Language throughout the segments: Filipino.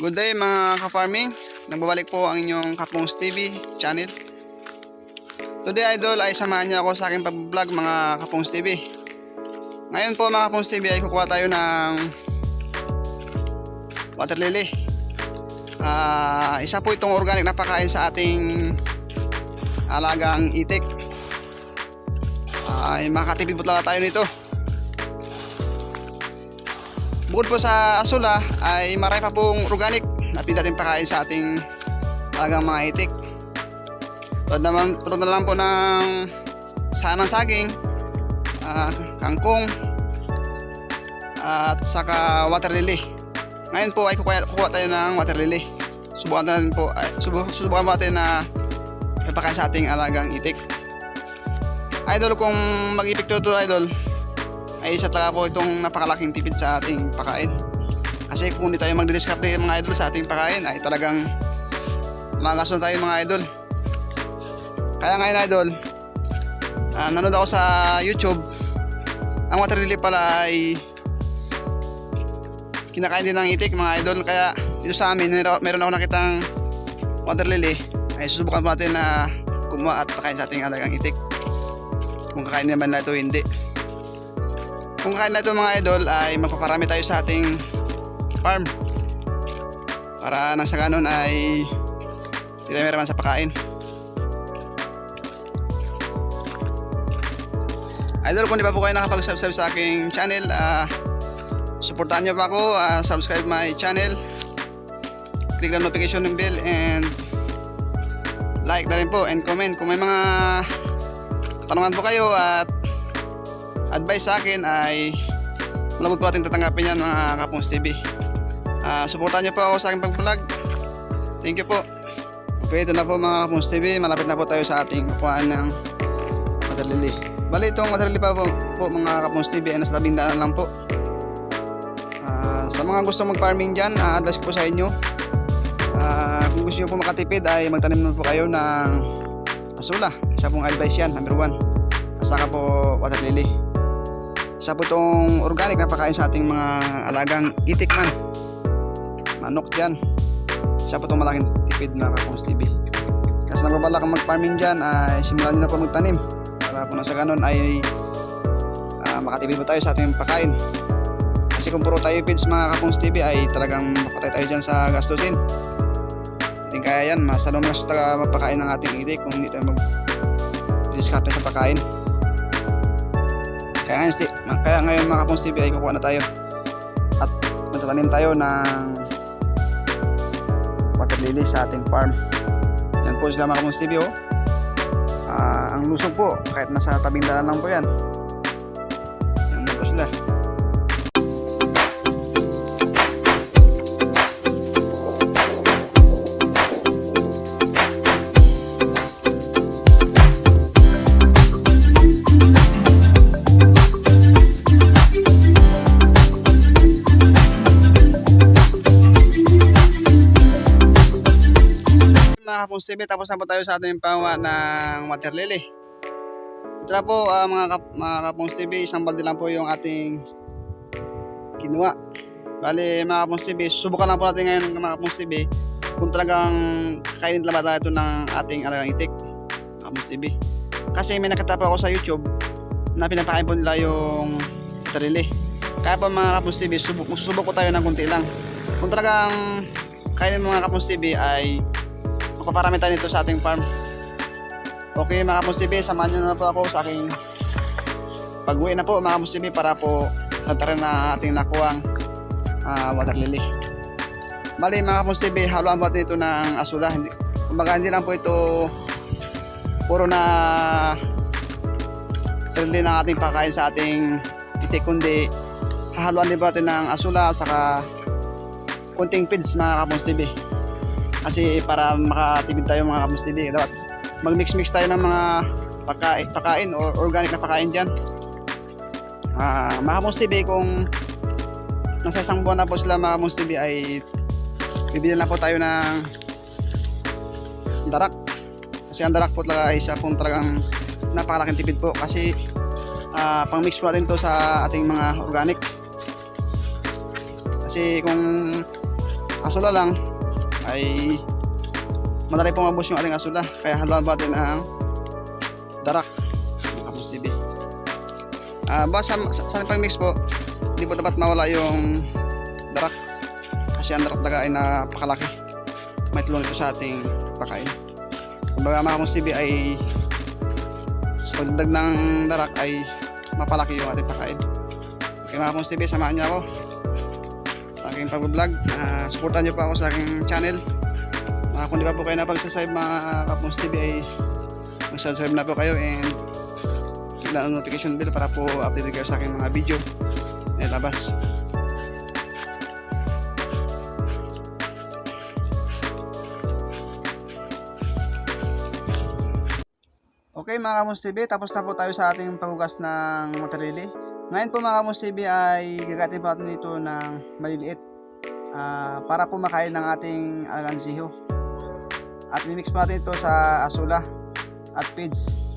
Good day mga ka-farming. Nagbabalik po ang inyong Kapongs TV channel. Today idol ay samahan niyo ako sa aking pag-vlog mga Kapongs TV. Ngayon po mga Kapongs TV ay kukuha tayo ng water lily. Isa po itong organic na pagkain sa ating alagang itik. Makatipid po talaga tayo nito. Bukod po sa asula ay marami pa pong organic na pwede natin pakain sa ating alagang mga itik. Tulad na lang po ng sanang saging, kangkong, at saka water lily. Ngayon po ay kukuha tayo ng water lily. Subukan natin na ipakain sa ating alagang itik. Idol, kung mag-ipik to idol, ay isa talaga po itong napakalaking tipid sa ating pakain. Kasi kung hindi tayo magdidiskarte mga idol sa ating pakain ay talagang magasun tayo mga idol. Kaya ngayon idol, nanood ako sa YouTube. Ang water lily pala ay kinakain din ng itik mga idol. Kaya dito sa amin meron ako nakitang water lily, ay susubukan natin na kumuha at pakain sa ating alagang itik. Kung kakain naman na ito hindi. Kung kakain na ito mga idol ay magpaparami tayo sa ating farm para nang sa ganon ay hindi tayo meron sa pakain. Idol, kung di pa po kayo nakapag-subscribe sa aking channel, supportahan nyo pa ako, subscribe my channel, click the notification bell and like na rin po and comment. Kung may mga katanungan po kayo at advice sa akin ay malabot po ating tatanggapin yan mga Kapongs TV. Supportan nyo po ako sa aking pag-vlog. Thank you po. Okay, ito na po mga Kapongs TV. Malapit na po tayo sa ating kukuhaan ng water lily. Bali itong water lily pa po mga Kapongs TV ay nasa 10 daan lang po. Sa mga gusto mag-farming dyan, advice ko po sa inyo, kung gusto nyo po makatipid ay magtanim na po kayo ng asula. Isa pong advice yan, number 1. Saka po water lily. Isa po itong organic na pakain sa ating mga alagang itik man, manok dyan. Isa po itong malaking tipid mga Kapongs TV. Kasi nagbabalak kang mag-farming dyan, ay simulan nyo na po magtanim para po na sa ganon ay makatipid po tayo sa ating pakain. Kasi kung puro tayo feeds mga Kapongs TV ay talagang mapatay tayo dyan sa gastusin. Hindi kaya yan, mas anong gastos talaga mapakain ng ating itik kung hindi tayo mag-discard sa pakain. Kaya ngayon mga Kapongs TV ay kukuha na tayo at magtatanim tayo ng water lily sa ating farm. Yan po sila mga Kapongs TV oh. Ang lusog po kahit nasa 10 daan lang po yan. Yan po sila. Kapongs TV, tapos na po tayo sa ating pangwa ng water lily. Ito na po mga Kapongs TV, isang balde lang po yung ating kinuha. Bali mga Kapongs TV, subukan lang po natin ngayon mga Kapongs TV kung talagang kakainin talaga ito ng ating alagang itik mga Kapongs TV. Kasi may nakita po ako sa YouTube na pinapakain po nila yung water lily. Kaya po mga Kapongs TV, susubok ko tayo ng kunti lang. Kung talagang kainin mga Kapongs TV ay magpaparami tayo nito sa ating farm. Okay mga Kapongs TV, samahan nyo na po ako sa aking pag-uwi na po mga Kapongs TV para po natarin na ating nakuhang water lily. Bali mga Kapongs TV, haluan po natin ito ng asula. Kumbaga hindi lang po ito puro na water lily ng ating pakain sa ating itik, kundi hahaluan din po natin ng asula saka kunting feeds mga Kapongs TV. Kasi para makatipid tayo mga Kapongs TV, dapat mag-mix tayo ng mga pagkain o organic na pagkain dyan. Mga Kapongs TV, kung nasa isang buwan na po sila mga Kapongs TV ay bibili na po tayo ng darak. Kasi ang darak po talaga ay isa kung talagang napakalaking tipid po. Kasi pang mix po natin to sa ating mga organic. Kasi kung asula lang ay madali pong mabos yung ating asula, kaya haluan po natin ang darak mga Kapons TV. Basta sa pag-mix po, hindi po dapat mawala yung darak kasi ang darak talaga ay napakalaki, may tulong ito sa ating pagkain. Kumbaga mga Kapons TV ay sa pagdagdag ng darak ay mapalaki yung ating pagkain. Okay mga Kapons TV, samahan niyo ako sa aking pag-vlog. Supportan niyo po ako sa aking channel. Kung di pa po kayo napag-subscribe mga Kapons TV ay mag-subscribe na po kayo and click ang notification bell para po update kayo sa aking mga video na labas. Okay mga Kapons TV, tapos na po tayo sa ating paghugas ng water-lily. Ngayon po mga Kapons TV ay gagatin po natin ito ng maliliit para po makain ng ating alansiho. At mimix po natin ito sa asula at feeds.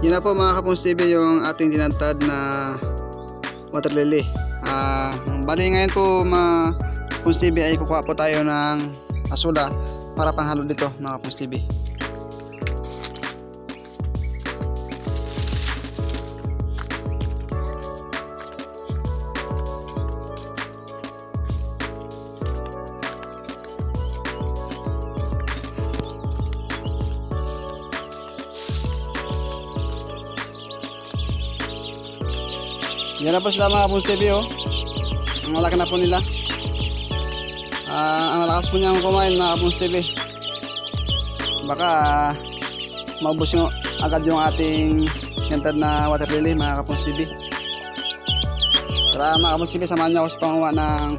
Yun na po mga Kapons TV yung ating tinatad na water lily. Bali ngayon po mga Kapons TV ay kukuha po tayo ng asula para panghalo dito mga Kapons TV. Yan na po sila mga Kapons TV oh. Ang malaki na po nila. Ang malakas po niyang kumain mga Kapons TV. Baka maubos nyo agad yung ating yantad na water lily mga Kapons TV. Tara mga Kapons TV, samahan niyo ako sa panguha ng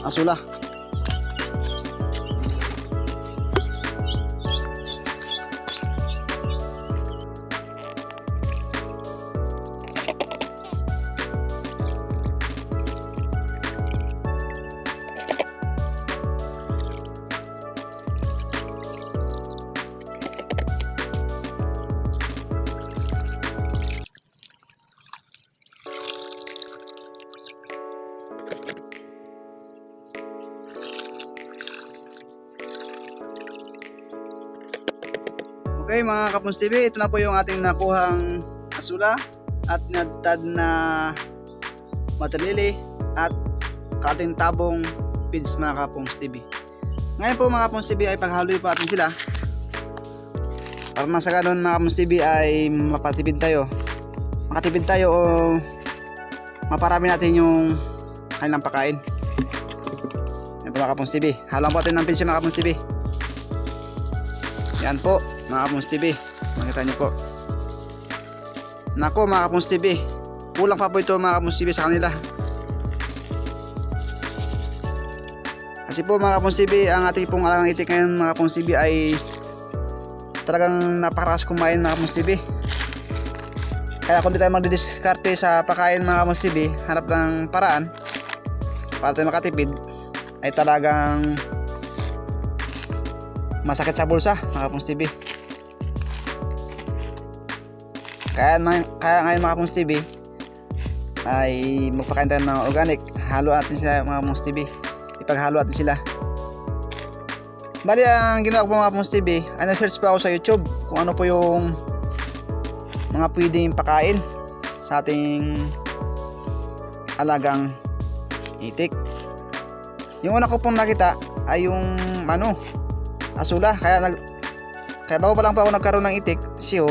asula. Okay mga Kapons TV, ito na po yung ating nakuhang asula at natad na water lily at kating tabong feeds mga Kapons TV. Ngayon po mga Kapons TV ay paghaloy po natin sila para nasa ganun mga Kapons TV ay makatipid tayo o maparami natin yung kanilang pagkain. Yan po mga Kapons TV, halang po natin ng feeds mga Kapons TV. Yan po mga Kapons TV, makita nyo po. Nako mga Kapons TV, kulang pa po ito mga Kapons TV sa kanila. Kasi po mga Kapons TV, ang ating pong alang itik ngayon mga Kapons TV ay talagang napakaras kumain mga Kapons TV. Kaya kung di tayo magdidiskarte sa pagkain mga Kapons TV, hanap ng paraan para tayo makatipid, ay talagang masakit sa bulsa mga Kapons TV. Kaya ngayon mga Kapons TV ay magpakain tayo ng organic. Halo natin sila mga Kapons TV. Ipaghalo natin sila. Bali ang ginawa ko mga Kapons TV ay na-search pa ako sa YouTube kung ano po yung mga pwedeng pakain sa ating alagang itik. Yung una ko pong nakita ay yung asula. Kaya bago pa lang pa ako nagkaroon ng itik, siyo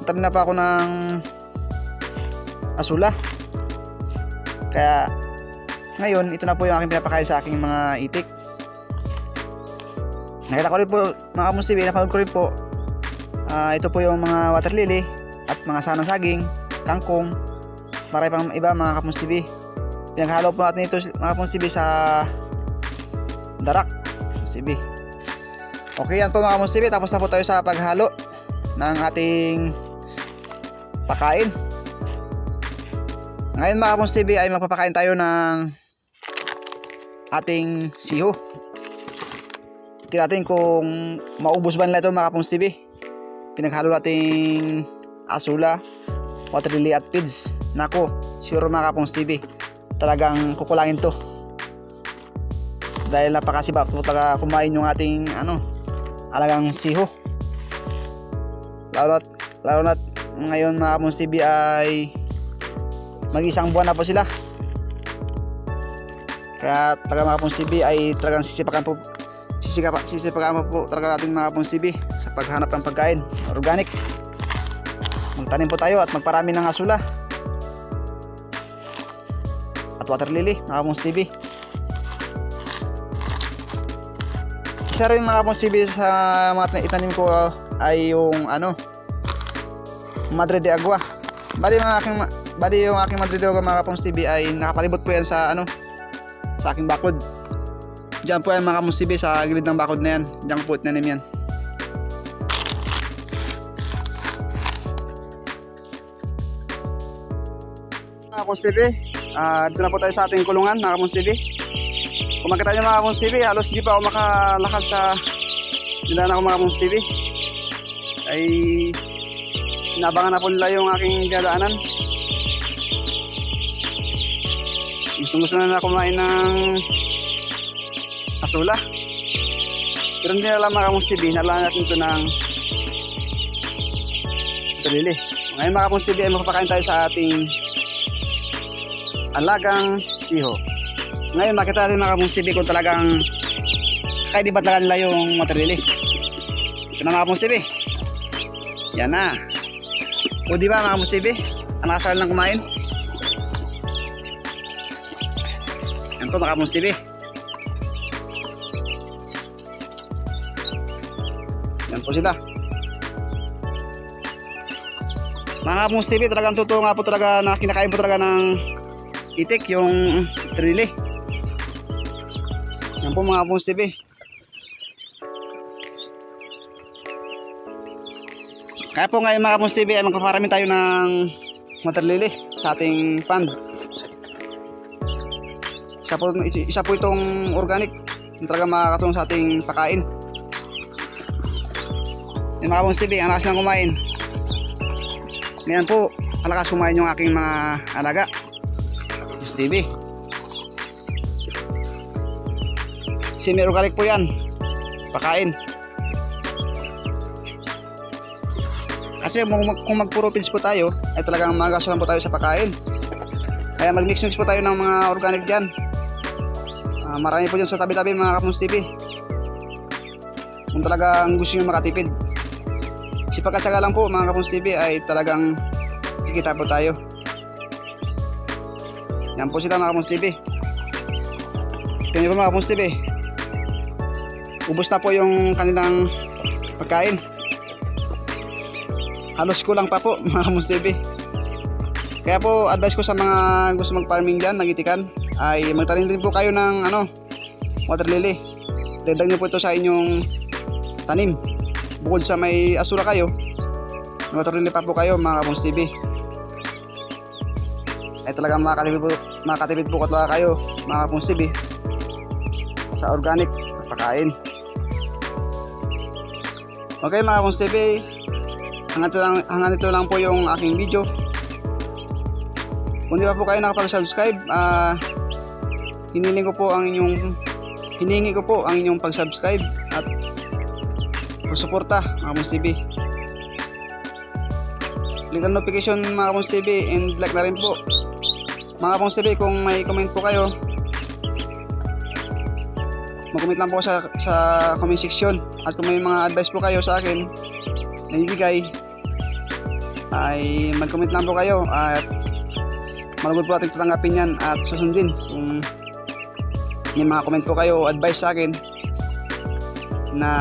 tanim na pa ako ng asula. Kaya Ngayon, ito na po yung aking pinapakain sa aking mga itik. Nakita ko rin po mga Kapons TV, napanood ko rin po. Ito po yung mga water lily at mga sanang saging, kangkong, marami pang iba mga Kapons TV. Pinaghalo po natin ito mga Kapons TV sa darak. Kapons TV. Okay, yan po mga Kapons TV. Tapos na po tayo sa paghalo ng ating pakain. Ngayon mga Kapons TV ay magpapakain tayo ng ating siho. Tingnan natin kung maubos ba nila ito mga Kapons TV. Pinaghalo nating asula, water lily at feeds. Nako, sure mga Kapons TV, talagang kukulangin to. Dahil napakasiba po talaga kumain yung ating alagang siho. Lalo na ngayon mga Kapons TV ay mag-isang buwan na po sila. Kaya talaga mga Kapons TV ay talagang sisipakan po talaga natin mga Kapons TV sa paghanap ng pagkain organic. Magtanim po tayo at magparami ng asula at water lily mga Kapons TV. Isa rin mga Kapons TV sa mga itanim ko ay yung Madre de Agua. Bali yung aking Madre de Agua mga Kapons TV ay nakapalibot po yan sa sa aking bakod. Diyan po yan mga Kapons TV, sa gilid ng bakod na yan. Diyan po itinanim yan. Mga Kapons TV, dito na po tayo sa ating kulungan mga Kapons TV. Kung makita nyo mga Kapons TV, halos di pa ako makalakad sa dinaan ako mga Kapons TV. Ay inabangan na po nila yung aking dadaanan. Gusto na kumain ng asula. Pero hindi na lang mga Kapons TV, nalaan natin ito ng lili. Ngayon mga Kapons TV ay makapakain tayo sa ating alagang siho. Ngayon makita natin mga Kapons TV kung talagang kakainibat talaga nila yung water lily. Ito na mga Kapons TV. Yan na. O diba mga Kapons TV, ang nakasal lang kumain. Yan po mga Kapons TV. Yan po sila. Mga Kapons TV, talagang totoo nga po talaga na kinakain po talaga ng itik yung trili. Yan po mga Kapons TV. Kaya po ngayon mga Kapons TV ay magpaparami tayo ng water lily sa ating pond. Isa po itong organic na talaga makakatulong sa ating pakain. Yung mga Kapons TV, ang lakas lang kumain. Ngayon po, alakas kumain yung aking mga alaga. Kapons TV. Semi-organic po yan. Pakain. Kasi kung magpuro feeds po tayo, ay talagang magastusan po tayo sa pakain. Kaya mag-mix-mix po tayo ng mga organic dyan. Marami po dyan sa tabi-tabi mga Kapons TV. Kung talagang gusto nyo makatipid. Sipagkatsaga lang po mga Kapons TV ay talagang kikita po tayo. Yan po sila mga Kapons TV. Ito nyo po mga Kapons TV. Ubus na po yung kanilang pagkain. Halos kulang pa po mga Kapons TV. Kaya po advice ko sa mga gusto mag-farming dyan, mag-itikan, ay magtanim din po kayo ng water lily. Dagdag nyo po ito sa inyong tanim. Bukod sa may asura kayo, water lily pa po kayo mga Kapons TV. Ay talagang makakatipid po talaga kayo mga Kapons TV sa organic pagkain. Okay mga Kapons TV, hanggang ito lang po yung aking video. Kung di pa po kayo nakapag-subscribe, hiningi ko po ang inyong pag-subscribe at pagsuporta mga Kapons TV. Click ang notification mga Kapons TV and like na rin po. Mga Kapons TV, kung may comment po kayo, mag-comment lang po sa comment section. At kung may mga advice po kayo sa akin na ibigay, ay mag-comment lang po kayo at malugod po natin tatanggapin yan at susundin kung may mga comment po kayo o advice sa akin na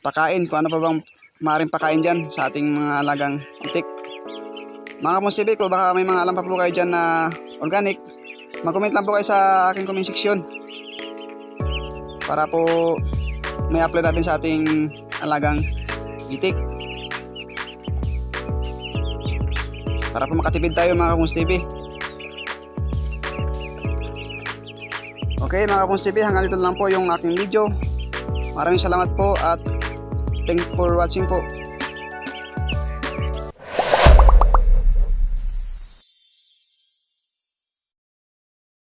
pakain, kung ano pa bang maaaring pakain dyan sa ating mga alagang itik. Mga Kapons TV, kung baka may mga alam pa po kayo dyan na organic, mag-comment lang po kayo sa aking comment section para po may upload natin sa ating alagang itik, para po makatipid tayo mga Kapons TV. Okay mga Kapons TV, hanggang dito lang po yung aking video. Maraming salamat po at thank you for watching po.